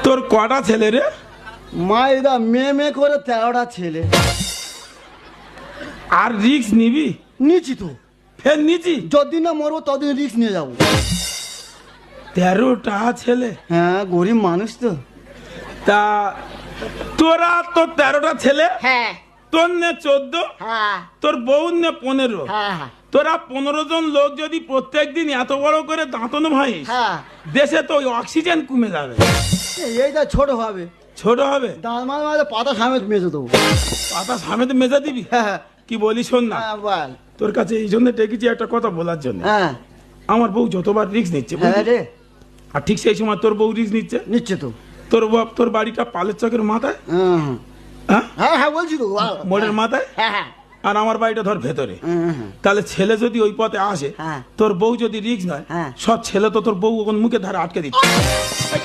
তোর কটা ছেলে রে? মায়েরা মেয়ে করে 13টা ছেলে। আর রিক্স নিবি? নিচ্ছি তো, ফের নিচি? যতদিন না মরবো ততদিন রিস্ক নিয়ে যাবো। 13টা ছেলে? হ্যাঁ, গরিব মানুষ তো। তা তোরা তো 13টা ছেলে, হ্যাঁ তোর নে 14, হ্যাঁ তোর বউ নে 15। হ্যাঁ তোরা 15 জন লোক যদি প্রত্যেক দিন এত বড় করে দাঁতন ভাই, হ্যাঁ, দেশে তো অক্সিজেন কমে যাবে। এইটা ছোট হবে, ছোট হবে? দাঁত মাঝে পাতা সামেত মেজে দেবো। পাতা সামেতে মেজা দিবি? হ্যাঁ কি বলি শোন না, হ্যাঁ বল। তোর কাছে এই জন্য ডেকেছি একটা কথা বলার জন্য। হ্যাঁ আমার বউ যতবার রিস্ক নিচ্ছে হ্যাঁ বুঝলি? রে, আর ঠিক সেই সময় তোর বউ রিস্ক নিচ্ছে। নিচ্ছে তো। তোর বাপ তোর বাড়িটা পালের চকের মাথায়, হ্যাঁ হ্যাঁ হ্যাঁ হ্যাঁ বলছি তো। মোড়ের মাথায়, হ্যাঁ হ্যাঁ আর আমার বাড়িটা ধর ভেতরে। হ্যাঁ তাহলে ছেলে যদি ওই পথে আসে, হ্যাঁ। তোর বউ যদি রিস্ক নয়, হ্যাঁ। সব ছেলে তো তোর বউ ওখান মুখে ধারে আটকে দিচ্ছে।